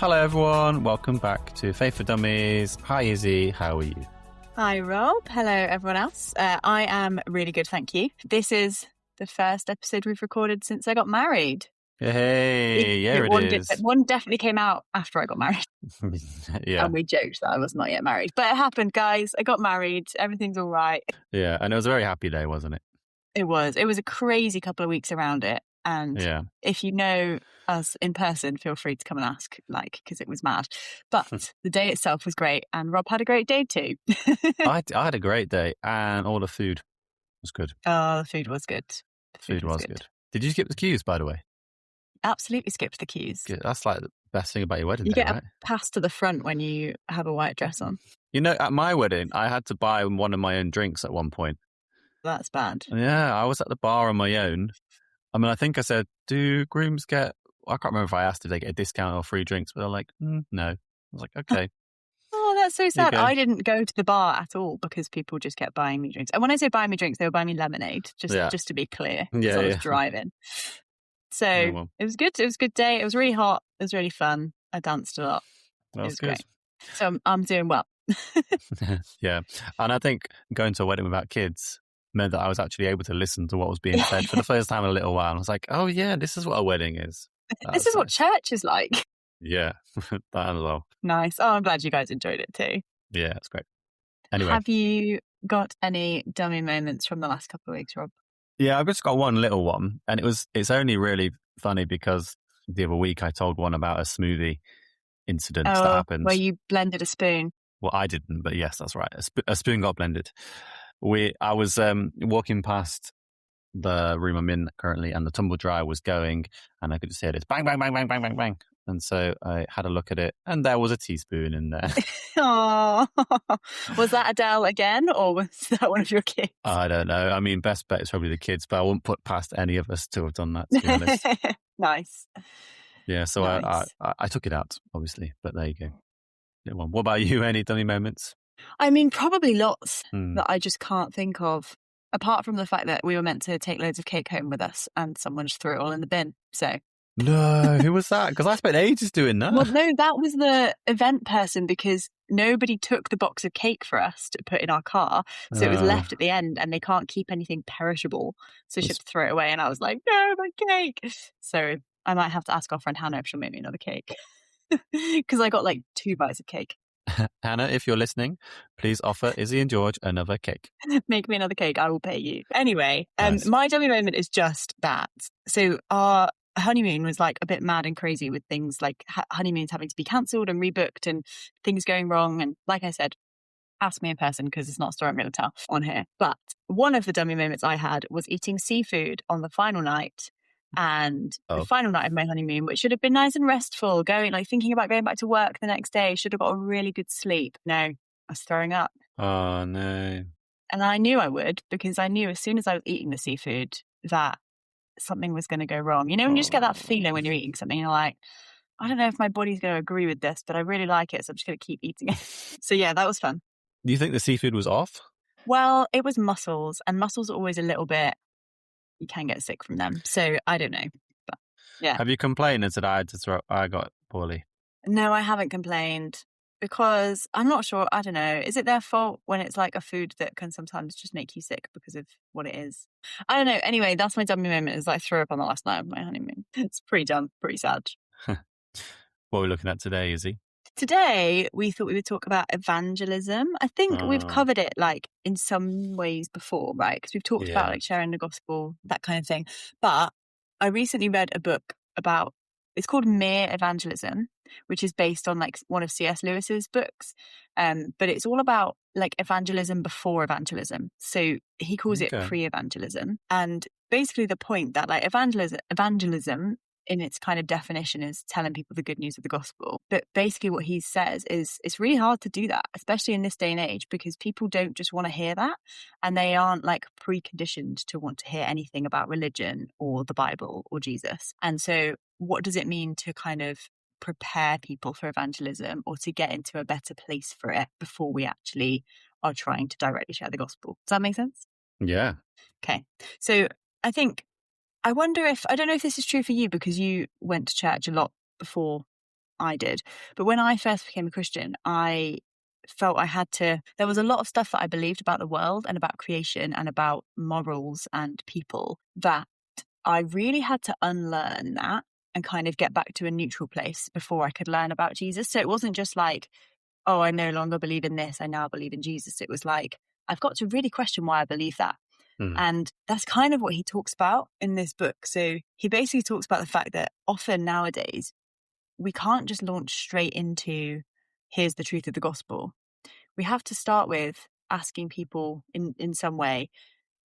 Hello everyone, welcome back to Faith for Dummies. Hi Izzie, how are you? Hi Rob, hello everyone else. I am really good, thank you. This is the first episode we've recorded since I got married. Hey, it is. One definitely came out after I got married. Yeah. And we joked that I was not yet married. But it happened, guys. I got married. Everything's all right. Yeah, and it was a very happy day, wasn't it? It was. It was a crazy couple of weeks around it. And Yeah. if you know us in person, feel free to come and ask, because it was mad. But the day itself was great. And Rob had a great day too. I had a great day and all the food was good. Oh, the food was good. The food was good. Did you skip the queues, by the way? Absolutely skipped the queues. Good. That's like the best thing about your wedding you day, get right? a pass to the front when you have a white dress on. You know, at my wedding, I had to buy one of my own drinks at one point. That's bad. Yeah, I was at the bar on my own. I mean, I think I said, do grooms get... I can't remember if I asked if they get a discount or free drinks, but they're like, no. I was like, okay. Oh, that's so sad. I didn't go to the bar at all because people just kept buying me drinks. And when I say buying me drinks, they were buying me lemonade, just to be clear. Yeah, I was driving. So It was good. It was a good day. It was really hot. It was really fun. I danced a lot. That was good. Great. So I'm doing well. Yeah. And I think going to a wedding without kids meant that I was actually able to listen to what was being said for the first time in a little while. I was like, oh yeah, this is what a wedding is. This is what church is like. Yeah, that as well. Nice. Oh, I'm glad you guys enjoyed it too. Yeah, it's great. Anyway. Have you got any dummy moments from the last couple of weeks, Rob? Yeah, I've just got one little one. And it's only really funny because the other week I told one about a smoothie incident that happened. Where you blended a spoon. Well, I didn't, but yes, that's right. A spoon got blended. I was walking past the room I'm in currently, and the tumble dryer was going, and I could just hear this bang, bang, bang, bang, bang, bang, bang. And so I had a look at it, and there was a teaspoon in there. Oh, was that Adele again, or was that one of your kids? I don't know. I mean, best bet is probably the kids, but I wouldn't put past any of us to have done that, to be honest. Nice. Yeah, so nice. I took it out, obviously, but there you go. What about you? Any dummy moments? I mean, probably lots that I just can't think of, apart from the fact that we were meant to take loads of cake home with us and someone just threw it all in the bin. So no, who was that? Because I spent ages doing that. Well, no, that was the event person, because nobody took the box of cake for us to put in our car. So it was left at the end, and they can't keep anything perishable. So she had to throw it away. And I was like, no, my cake. So I might have to ask our friend Hannah if she'll make me another cake. Because I got like 2 bites of cake. Hannah, if you're listening, please offer Izzie and George another cake. Make me another cake. I will pay you. Anyway, nice. My dummy moment is just that. So our honeymoon was like a bit mad and crazy with things like honeymoons having to be cancelled and rebooked and things going wrong. And like I said, ask me in person because it's not a story I'm going to tell on here. But one of the dummy moments I had was eating seafood on the final night. And the final night of my honeymoon, which should have been nice and restful, thinking about going back to work the next day, should have got a really good sleep. No, I was throwing up. Oh, no. And I knew I would, because I knew as soon as I was eating the seafood that something was going to go wrong. You know, when you just get that feeling when you're eating something, you're like, I don't know if my body's going to agree with this, but I really like it, so I'm just going to keep eating it. So yeah, that was fun. Do you think the seafood was off? Well, it was mussels, and mussels are always a little bit... You can get sick from them. So I don't know. But yeah. Have you complained and said I got poorly? No, I haven't complained, because I'm not sure. I don't know. Is it their fault when it's like a food that can sometimes just make you sick because of what it is? I don't know. Anyway, that's my dummy moment, is I threw up on the last night of my honeymoon. It's pretty dumb, pretty sad. What are we looking at today, Izzie? Today, we thought we would talk about evangelism. I think we've covered it in some ways before, right? Because we've talked about sharing the gospel, that kind of thing. But I recently read a book it's called Mere Evangelism, which is based on one of C.S. Lewis's books. But it's all about evangelism before evangelism. So he calls it pre-evangelism. And basically the point that evangelism in its kind of definition is telling people the good news of the gospel. But basically what he says is it's really hard to do that, especially in this day and age, because people don't just want to hear that, and they aren't preconditioned to want to hear anything about religion or the Bible or Jesus. And so what does it mean to kind of prepare people for evangelism, or to get into a better place for it before we actually are trying to directly share the gospel? Does that make sense? Yeah. Okay. So I wonder I don't know if this is true for you, because you went to church a lot before I did. But when I first became a Christian, I felt there was a lot of stuff that I believed about the world and about creation and about morals and people that I really had to unlearn that and kind of get back to a neutral place before I could learn about Jesus. So it wasn't just like, oh, I no longer believe in this, I now believe in Jesus. It was like, I've got to really question why I believe that. And that's kind of what he talks about in this book. So he basically talks about the fact that often nowadays, we can't just launch straight into, here's the truth of the gospel. We have to start with asking people in some way,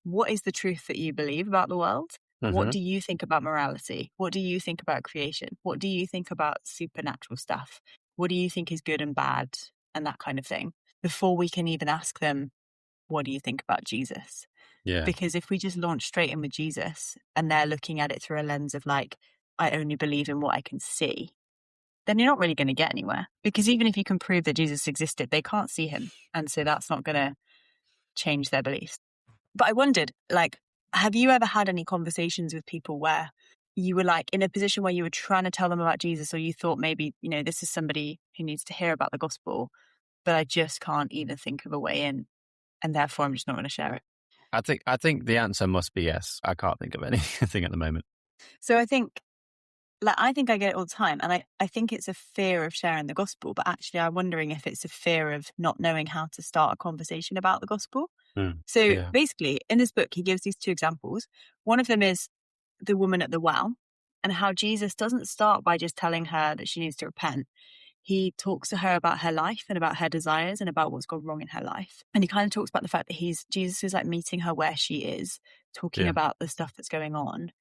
what is the truth that you believe about the world? What do you think about morality? What do you think about creation? What do you think about supernatural stuff? What do you think is good and bad and that kind of thing? Before we can even ask them, what do you think about Jesus? Yeah. Because if we just launch straight in with Jesus and they're looking at it through a lens of like, I only believe in what I can see, then you're not really going to get anywhere. Because even if you can prove that Jesus existed, they can't see him. And so that's not going to change their beliefs. But I wondered, like, have you ever had any conversations with people where you were like in a position where you were trying to tell them about Jesus, or you thought maybe, this is somebody who needs to hear about the gospel, but I just can't even think of a way in, and therefore I'm just not going to share it? I think the answer must be yes. I can't think of anything at the moment. So I think I get it all the time. And I think it's a fear of sharing the gospel, but actually I'm wondering if it's a fear of not knowing how to start a conversation about the gospel. So basically in this book, he gives these two examples. One of them is the woman at the well and how Jesus doesn't start by just telling her that she needs to repent. He talks to her about her life and about her desires and about what's gone wrong in her life. And he kind of talks about the fact that Jesus is like meeting her where she is, talking about the stuff that's going on,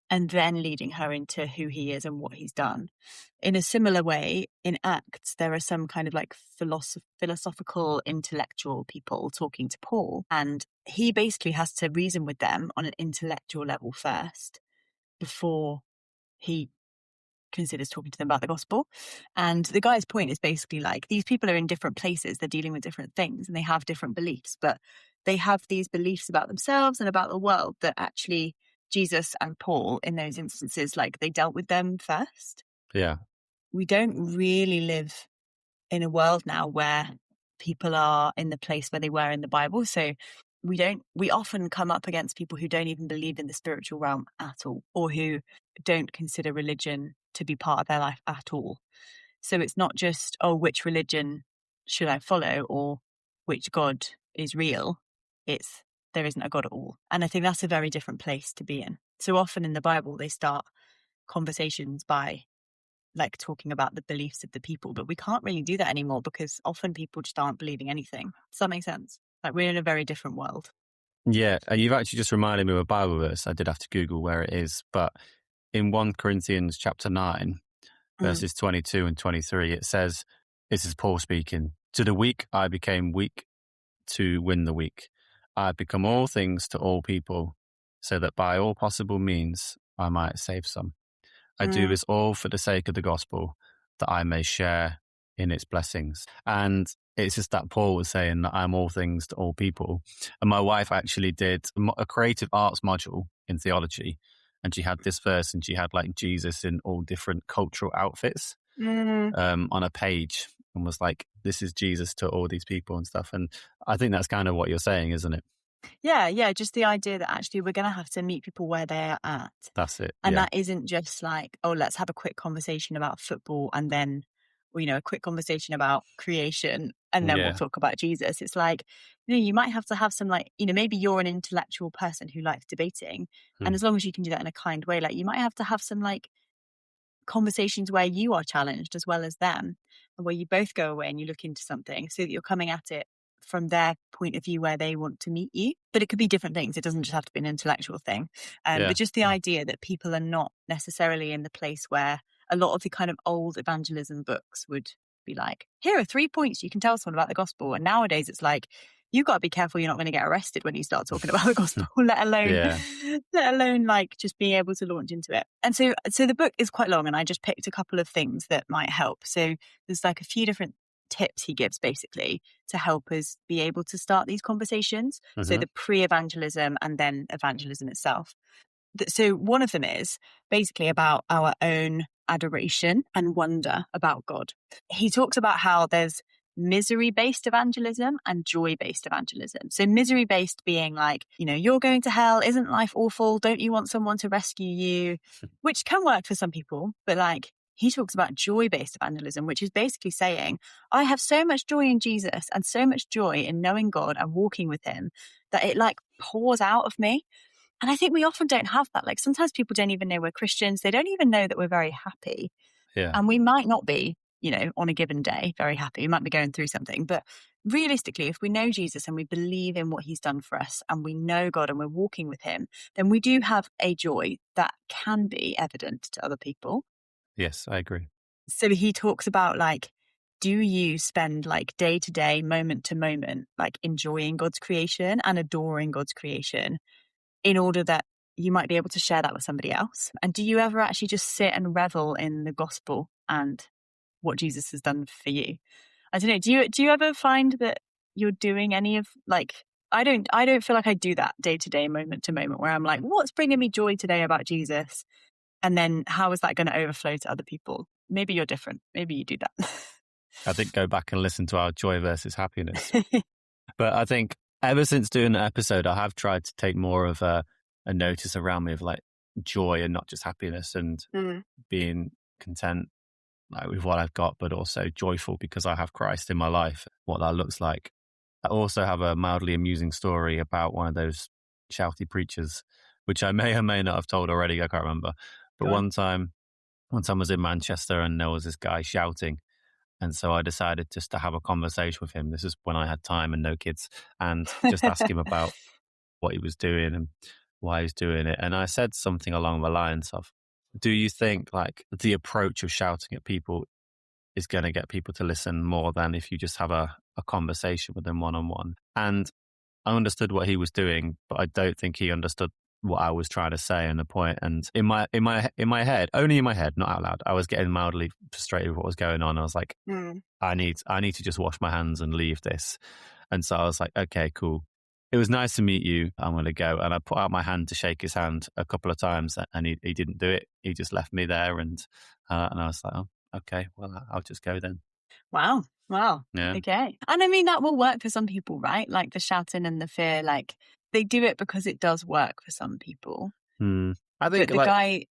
and then leading her into who he is and what he's done. In a similar way, in Acts, there are some kind of like philosophical, intellectual people talking to Paul, and he basically has to reason with them on an intellectual level first before he considers talking to them about the gospel. And the guy's point is basically like, these people are in different places, they're dealing with different things, and they have different beliefs, but they have these beliefs about themselves and about the world that actually Jesus and Paul, in those instances, like they dealt with them first. Yeah. We don't really live in a world now where people are in the place where they were in the Bible. So we often come up against people who don't even believe in the spiritual realm at all, or who don't consider religion to be part of their life at all. So it's not just, oh, which religion should I follow or which God is real? It's there isn't a God at all. And I think that's a very different place to be in. So often in the Bible, they start conversations by like talking about the beliefs of the people, but we can't really do that anymore because often people just aren't believing anything. Does that make sense? Like we're in a very different world. Yeah, you've actually just reminded me of a Bible verse. I did have to Google where it is, but in 1 Corinthians chapter 9, verses 22 and 23, it says, this is Paul speaking, to the weak I became weak to win the weak. I have become all things to all people, so that by all possible means I might save some. I do this all for the sake of the gospel, that I may share in its blessings. And it's just that Paul was saying that I'm all things to all people. And my wife actually did a creative arts module in theology. And she had this verse and she had like Jesus in all different cultural outfits on a page and was like, this is Jesus to all these people and stuff. And I think that's kind of what you're saying, isn't it? Yeah. Just the idea that actually we're going to have to meet people where they are at. That's it. And that isn't just like, oh, let's have a quick conversation about football and then, a quick conversation about creation and then we'll talk about Jesus. It's like, you might have to have some like, maybe you're an intellectual person who likes debating. And as long as you can do that in a kind way, like you might have to have some like conversations where you are challenged as well as them, and where you both go away and you look into something so that you're coming at it from their point of view where they want to meet you. But it could be different things. It doesn't just have to be an intellectual thing. But just the idea that people are not necessarily in the place where a lot of the kind of old evangelism books would be like, here are 3 points you can tell someone about the gospel. And nowadays it's like, you've got to be careful you're not going to get arrested when you start talking about the gospel, let alone like just being able to launch into it. And so the book is quite long and I just picked a couple of things that might help. So there's like a few different tips he gives basically to help us be able to start these conversations. So the pre-evangelism and then evangelism itself. So one of them is basically about our own adoration and wonder about God. He talks about how there's misery-based evangelism and joy-based evangelism. So misery-based being like, you're going to hell, isn't life awful? Don't you want someone to rescue you? Which can work for some people, but like he talks about joy-based evangelism, which is basically saying, I have so much joy in Jesus and so much joy in knowing God and walking with him that it like pours out of me. And I think we often don't have that. Like sometimes people don't even know we're Christians. They don't even know that we're very happy. Yeah. And we might not be, on a given day, very happy. We might be going through something. But realistically, if we know Jesus and we believe in what he's done for us and we know God and we're walking with him, then we do have a joy that can be evident to other people. Yes, I agree. So he talks about like, do you spend like day to day, moment to moment, like enjoying God's creation and adoring God's creation in order that you might be able to share that with somebody else? And do you ever actually just sit and revel in the gospel and what Jesus has done for you? I don't know. Do you ever find that you're doing any of like, I don't feel like I do that day to day, moment to moment, where I'm like, what's bringing me joy today about Jesus? And then how is that going to overflow to other people? Maybe you're different. Maybe you do that. I think go back and listen to our joy versus happiness. But I think ever since doing the episode, I have tried to take more of a notice around me of like joy and not just happiness, and being content like with what I've got, but also joyful because I have Christ in my life, what that looks like. I also have a mildly amusing story about one of those shouty preachers, which I may or may not have told already. I can't remember. But one time I was in Manchester and there was this guy shouting. And so I decided just to have a conversation with him. This is when I had time and no kids, and just ask him about what he was doing and why he's doing it. And I said something along the lines of, do you think like the approach of shouting at people is going to get people to listen more than if you just have a conversation with them one-on-one? And I understood what he was doing, but I don't think he understood what I was trying to say and the point. And in my head, only in my head, not out loud, I was getting mildly frustrated with what was going on. I was like, I need to just wash my hands and leave this. And so I was like, okay, cool. It was nice to meet you. I'm going to go. And I put out my hand to shake his hand a couple of times and he didn't do it. He just left me there. And I was like, oh, okay, well, I'll just go then. Wow. Yeah. Okay. And I mean, that will work for some people, right? Like the shouting and the fear, like they do it because it does work for some people. I think but the guy,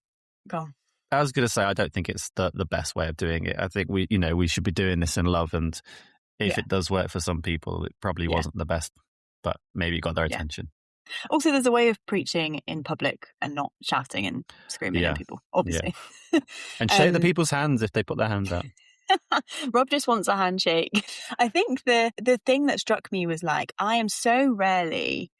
go on. I was going to say, I don't think it's the best way of doing it. I think we should be doing this in love. And if it does work for some people, it probably wasn't the best, but maybe it got their attention. Also, there's a way of preaching in public and not shouting and screaming at people, obviously. Yeah. And shake the people's hands if they put their hands out. Rob just wants a handshake. I think the thing that struck me was like, I am so rarely...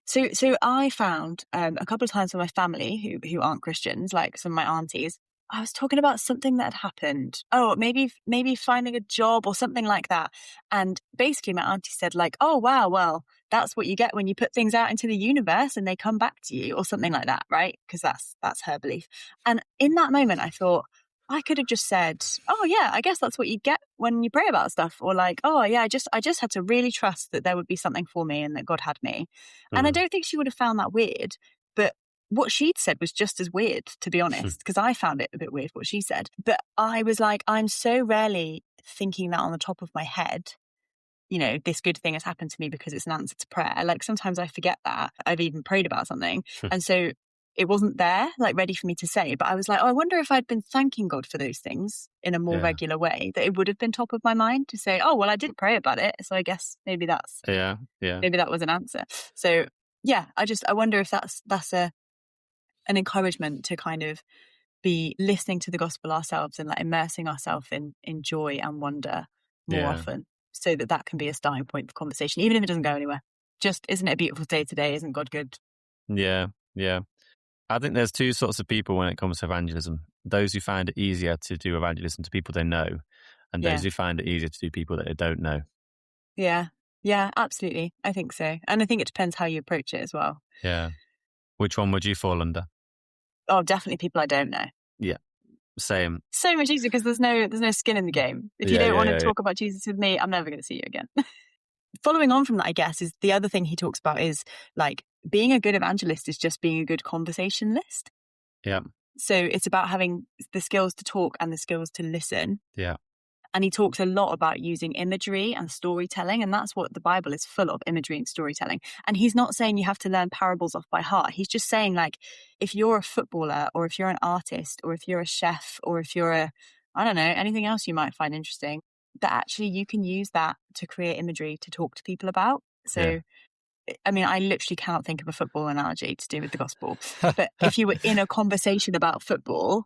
So I found a couple of times with my family who aren't Christians, like some of my aunties, I was talking about something that had happened. Oh, maybe finding a job or something like that. And basically my auntie said like, oh, wow, well, that's what you get when you put things out into the universe and they come back to you or something like that, right? Because that's her belief. And in that moment, I thought, I could have just said, oh, yeah, I guess that's what you get when you pray about stuff. Or like, oh, yeah, I just had to really trust that there would be something for me and that God had me. And I don't think she would have found that weird. But what she'd said was just as weird, to be honest, because I found it a bit weird what she said. But I was like, I'm so rarely thinking that on the top of my head, this good thing has happened to me because it's an answer to prayer. Like sometimes I forget that I've even prayed about something. And so it wasn't there, like ready for me to say, but I was like, oh, I wonder if I'd been thanking God for those things in a more regular way, that it would have been top of my mind to say, oh, well, I did pray about it. So I guess maybe that's, maybe that was an answer. So yeah, I wonder if that's an encouragement to kind of be listening to the gospel ourselves and like immersing ourselves in joy and wonder more often, so that can be a starting point for conversation, even if it doesn't go anywhere. Just, isn't it a beautiful day today? Isn't God good? Yeah. I think there's two sorts of people when it comes to evangelism. Those who find it easier to do evangelism to people they know, and those who find it easier to do people that they don't know. Yeah, absolutely. I think so. And I think it depends how you approach it as well. Yeah. Which one would you fall under? Oh, definitely people I don't know. Yeah, same. So much easier because there's no skin in the game. If you don't want to talk about Jesus with me, I'm never going to see you again. Following on from that, I guess, is the other thing he talks about is like being a good evangelist is just being a good conversationalist. Yeah. So it's about having the skills to talk and the skills to listen. Yeah. And he talks a lot about using imagery and storytelling. And that's what the Bible is full of, imagery and storytelling. And he's not saying you have to learn parables off by heart. He's just saying, like, if you're a footballer or if you're an artist or if you're a chef or if you're I don't know, anything else you might find interesting, that actually you can use that to create imagery to talk to people about. So, I mean, I literally cannot think of a football analogy to do with the gospel. But if you were in a conversation about football,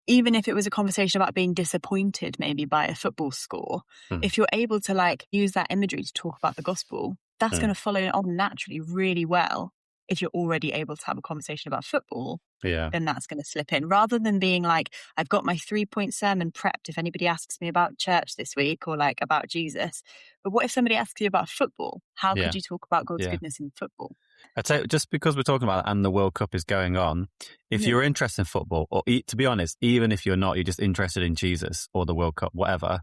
even if it was a conversation about being disappointed maybe by a football score, if you're able to like use that imagery to talk about the gospel, that's going to follow on naturally really well. If you're already able to have a conversation about football, then that's going to slip in, rather than being like, I've got my 3-point sermon prepped if anybody asks me about church this week or like about Jesus. But what if somebody asks you about football? How could you talk about God's goodness in football? I'd say, just because we're talking about it and the World Cup is going on, if you're interested in football, or to be honest, even if you're not, you're just interested in Jesus or the World Cup, whatever,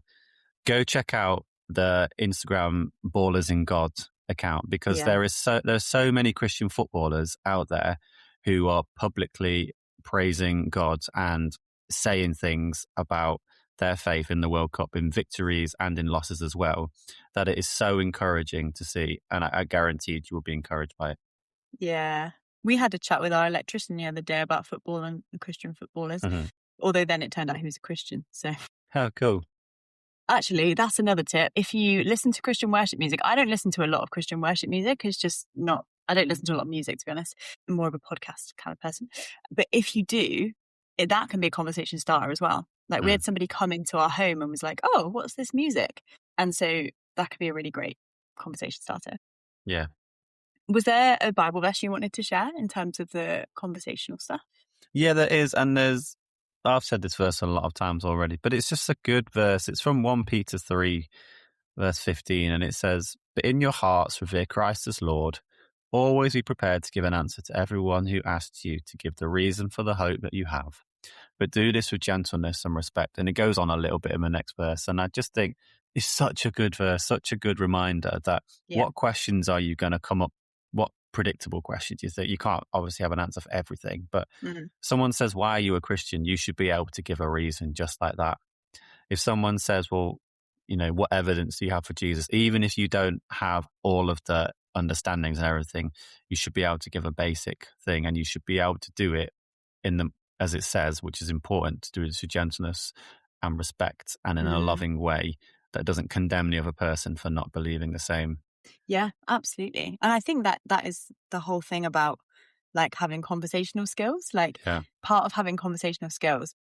go check out the Instagram Ballers in God account, because there's so many Christian footballers out there who are publicly praising God and saying things about their faith in the World Cup, in victories and in losses as well, that it is so encouraging to see. And I guaranteed you will be encouraged by it. Yeah. We had a chat with our electrician the other day about football and Christian footballers, although then it turned out he was a Christian. So, how cool. Actually, that's another tip. If you listen to Christian worship music, I don't listen to a lot of Christian worship music. It's just not, I don't listen to a lot of music, to be honest. I'm more of a podcast kind of person. But if you do, that can be a conversation starter as well. Like we had somebody come into our home and was like, oh, what's this music? And so that could be a really great conversation starter. Yeah. Was there a Bible verse you wanted to share in terms of the conversational stuff? Yeah, there is. And I've said this verse a lot of times already, but it's just a good verse. It's from 1 Peter 3, verse 15. And it says, but in your hearts revere Christ as Lord. Always be prepared to give an answer to everyone who asks you to give the reason for the hope that you have. But do this with gentleness and respect. And it goes on a little bit in the next verse. And I just think it's such a good verse, such a good reminder that what questions are you going to come up? What predictable questions you think? You can't obviously have an answer for everything, but someone says, why are you a Christian? You should be able to give a reason just like that. If someone says, well, you know, what evidence do you have for Jesus? Even if you don't have all of the understandings and everything, you should be able to give a basic thing, and you should be able to do it in the, as it says, which is important, to do it with gentleness and respect and in a loving way that doesn't condemn the other person for not believing the same. Yeah, absolutely. And I think that is the whole thing about like having conversational skills. Like part of having conversational skills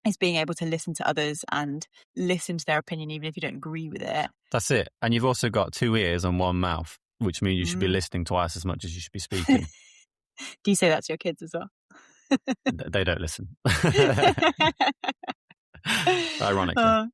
is being able to listen to others and listen to their opinion, even if you don't agree with it. That's it. And you've also got 2 ears and 1 mouth, which means you should be listening twice as much as you should be speaking. Do you say that to your kids as well? They don't listen. Ironically.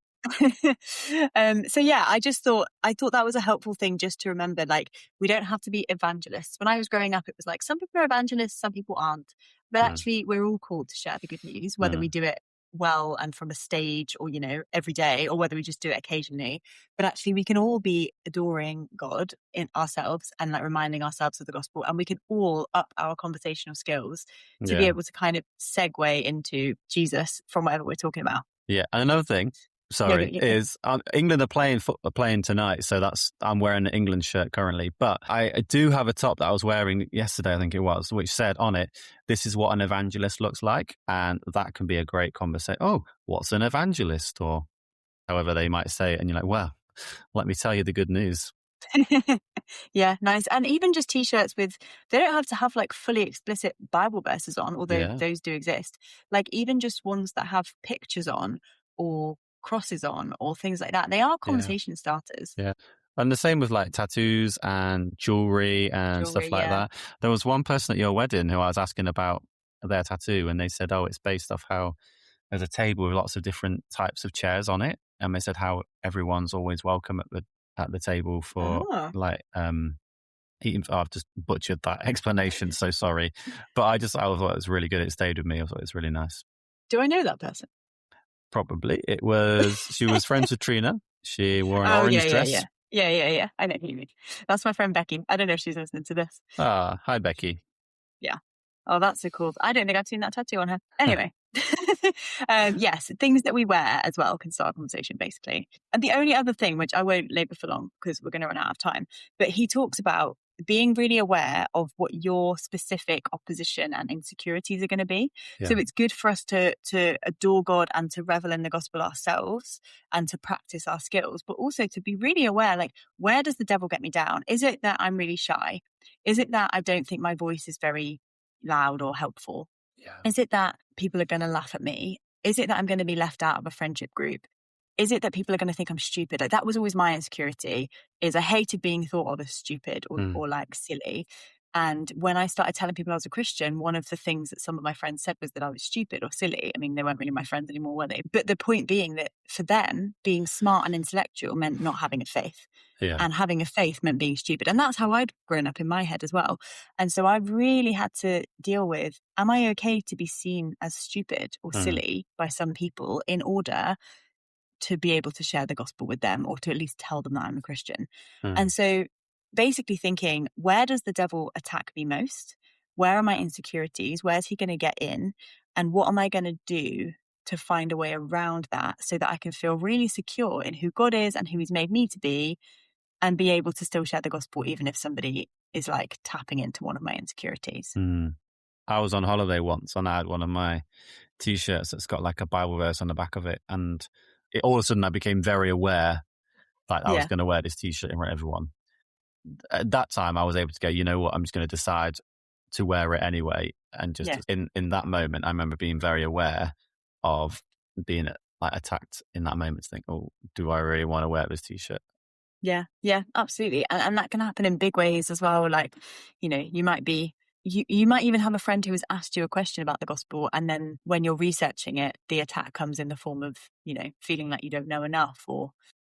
So yeah, I thought that was a helpful thing just to remember, like, we don't have to be evangelists. When I was growing up, it was like some people are evangelists, some people aren't, but actually we're all called to share the good news, whether we do it well and from a stage, or, you know, every day, or whether we just do it occasionally. But actually we can all be adoring God in ourselves and like reminding ourselves of the gospel, and we can all up our conversational skills to be able to kind of segue into Jesus from whatever we're talking about. Yeah. And another thing, is England are playing tonight, so I'm wearing an England shirt currently. But I do have a top that I was wearing yesterday, I think it was, which said on it, "This is what an evangelist looks like," and that can be a great conversation. Oh, what's an evangelist, or however they might say it, and you're like, well, let me tell you the good news. Yeah, nice. And even just t-shirts with, they don't have to have like fully explicit Bible verses on, although those do exist. Like even just ones that have pictures on or crosses on or things like that. They are conversation starters. Yeah. And the same with like tattoos and jewelry and stuff like that. There was one person at your wedding who I was asking about their tattoo, and they said, oh, it's based off how there's a table with lots of different types of chairs on it. And they said how everyone's always welcome at the table for eating. I've just butchered that explanation, so sorry. But I thought it was really good. It stayed with me. I thought it was really nice. Do I know that person? Probably. She was friends with Trina. She wore an orange dress. Yeah. I know who you mean. That's my friend Becky. I don't know if she's listening to this. Hi, Becky. Yeah. Oh, that's so cool. I don't think I've seen that tattoo on her. Anyway. Yes, things that we wear as well can start a conversation, basically. And the only other thing, which I won't labour for long because we're going to run out of time, but he talks about being really aware of what your specific opposition and insecurities are going to be. Yeah. So it's good for us to adore God and to revel in the gospel ourselves and to practice our skills, but also to be really aware, like, where does the devil get me down? Is it that I'm really shy? Is it that I don't think my voice is very loud or helpful? Yeah. Is it that people are going to laugh at me? Is it that I'm going to be left out of a friendship group? Is it that people are going to think I'm stupid? Like, that was always my insecurity, is I hated being thought of as stupid or like silly. And when I started telling people I was a Christian, one of the things that some of my friends said was that I was stupid or silly. I mean, they weren't really my friends anymore, were they? But the point being that for them, being smart and intellectual meant not having a faith. Yeah. And having a faith meant being stupid. And that's how I'd grown up in my head as well. And so I've really had to deal with, am I okay to be seen as stupid or silly by some people in order to be able to share the gospel with them, or to at least tell them that I'm a Christian? And so basically thinking, where does the devil attack me most? Where are my insecurities? Where's he going to get in? And what am I going to do to find a way around that so that I can feel really secure in who God is and who he's made me to be, and be able to still share the gospel even if somebody is like tapping into one of my insecurities. I was on holiday once and I had one of my T-shirts that's got like a Bible verse on the back of it, and all of a sudden I became very aware that I was going to wear this T-shirt in front of everyone. At that time I was able to go, you know what, I'm just going to decide to wear it anyway. And just in that moment I remember being very aware of being like attacked in that moment, to think, oh, do I really want to wear this T-shirt? Yeah, absolutely. And that can happen in big ways as well. Like, you know, you might even have a friend who has asked you a question about the gospel, and then when you're researching it, the attack comes in the form of, you know, feeling like you don't know enough, or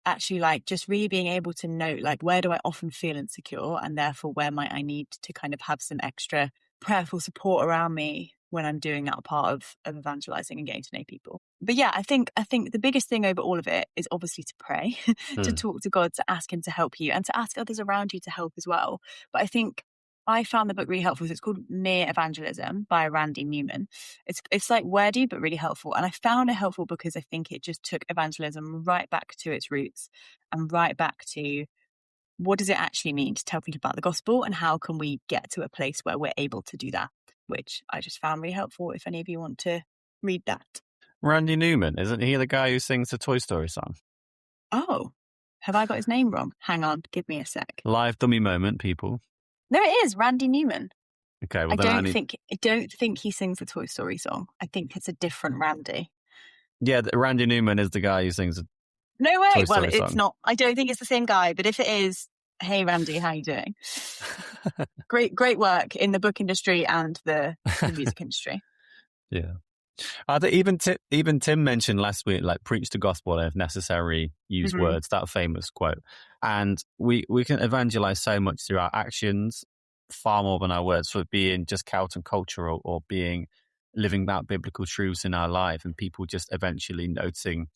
actually like just really being able to note, like, where do I often feel insecure, and therefore where might I need to kind of have some extra prayerful support around me when I'm doing that part of evangelizing and getting to know people. But yeah, I think the biggest thing over all of it is obviously to pray, to talk to God, to ask him to help you, and to ask others around you to help as well. But I think I found the book really helpful. It's called Mere Evangelism by Randy Newman. It's like wordy, but really helpful. And I found it helpful because I think it just took evangelism right back to its roots and right back to, what does it actually mean to tell people about the gospel, and how can we get to a place where we're able to do that, which I just found really helpful if any of you want to read that. Randy Newman, isn't he the guy who sings the Toy Story song? Oh, have I got his name wrong? Hang on, give me a sec. Live dummy moment, people. No, it is Randy Newman. Okay, well I don't think he sings the Toy Story song. I think it's a different Randy. Yeah, Randy Newman is the guy who sings the No way. Toy Story it's song. Not. I don't think it's the same guy, but if it is, hey Randy, how you doing? Great work in the book industry and the music industry. Yeah. I think even Tim mentioned last week, like, preach the gospel and if necessary, use words, that famous quote. And we can evangelize so much through our actions, far more than our words, for being just countercultural or being living out biblical truths in our life, and people just eventually noticing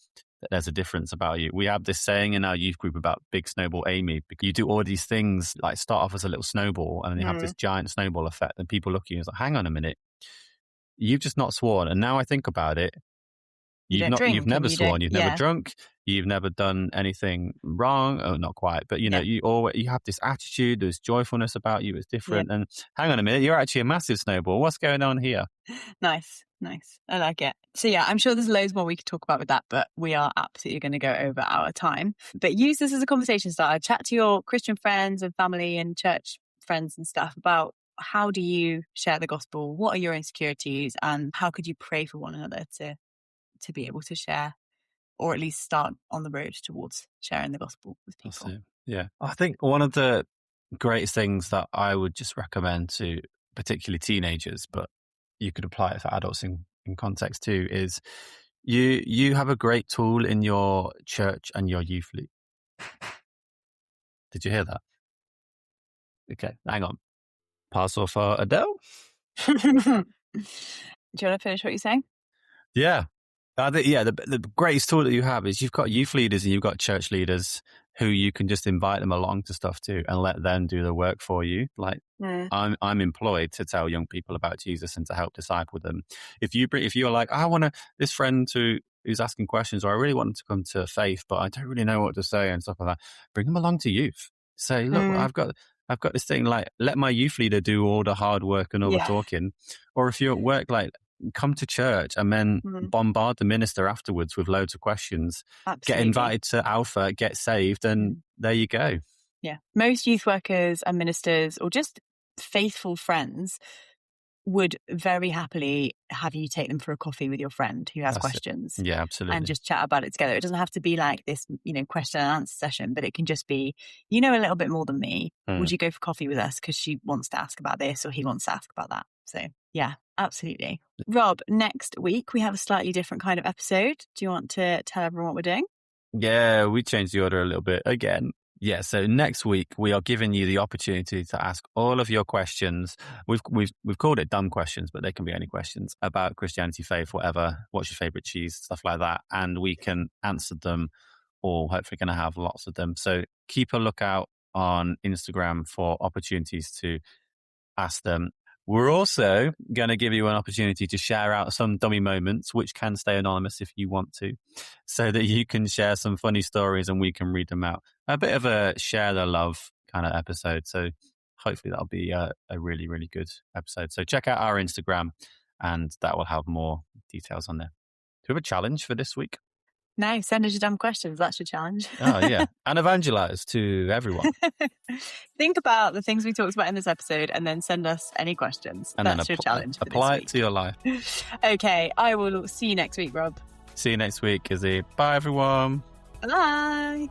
that there's a difference about you. We have this saying in our youth group about big snowball Amy, because you do all these things, like start off as a little snowball and then you have this giant snowball effect, and people look at you and say, hang on a minute, you've just not sworn. And now I think about it, you've never sworn, you've never drunk, you've never done anything wrong. Oh, not quite, but you know, you have this attitude, there's joyfulness about you, it's different. And hang on a minute, you're actually a massive snowball. What's going on here? Nice. I like it. So yeah, I'm sure there's loads more we could talk about with that, but we are absolutely going to go over our time. But use this as a conversation starter. Chat to your Christian friends and family and church friends and stuff about, how do you share the gospel? What are your insecurities? And how could you pray for one another to be able to share, or at least start on the road towards sharing the gospel with people? Yeah. I think one of the greatest things that I would just recommend to particularly teenagers, but you could apply it for adults in context too, is you have a great tool in your church and your youth league. Did you hear that? Okay, hang on. Parcel for Adele? Do you want to finish what you're saying? Yeah. The greatest tool that you have is you've got youth leaders and you've got church leaders who you can just invite them along to stuff too and let them do the work for you. Like I'm employed to tell young people about Jesus and to help disciple them. If you're like, I want this friend who's asking questions, or I really want them to come to faith, but I don't really know what to say and stuff like that, bring them along to youth. Say, look, I've got this thing, like, let my youth leader do all the hard work and all the talking. Or if you're at work, like, come to church and then bombard the minister afterwards with loads of questions. Absolutely. Get invited to Alpha, get saved, and there you go. Yeah. Most youth workers and ministers, or just faithful friends, would very happily have you take them for a coffee with your friend who has questions. Yeah, absolutely. And just chat about it together. It doesn't have to be like this, question and answer session, but it can just be, a little bit more than me. Would you go for coffee with us because she wants to ask about this or he wants to ask about that? So yeah, absolutely. Rob, next week we have a slightly different kind of episode. Do you want to tell everyone what we're doing? Yeah, we changed the order a little bit again. Yeah, so next week we are giving you the opportunity to ask all of your questions. We've called it dumb questions, but they can be any questions about Christianity, faith, whatever. What's your favorite cheese, stuff like that, and we can answer them all. Hopefully, going to have lots of them. So keep a lookout on Instagram for opportunities to ask them. We're also going to give you an opportunity to share out some dummy moments, which can stay anonymous if you want to, so that you can share some funny stories and we can read them out. A bit of a share the love kind of episode. So hopefully that'll be a really, really good episode. So check out our Instagram and that will have more details on there. Do we have a challenge for this week? No, send us your dumb questions. That's your challenge. Oh, yeah. And evangelize to everyone. Think about the things we talked about in this episode and then send us any questions. And that's your challenge. Apply it to your life. Okay. I will see you next week, Rob. See you next week, Izzie. Bye, everyone. Bye.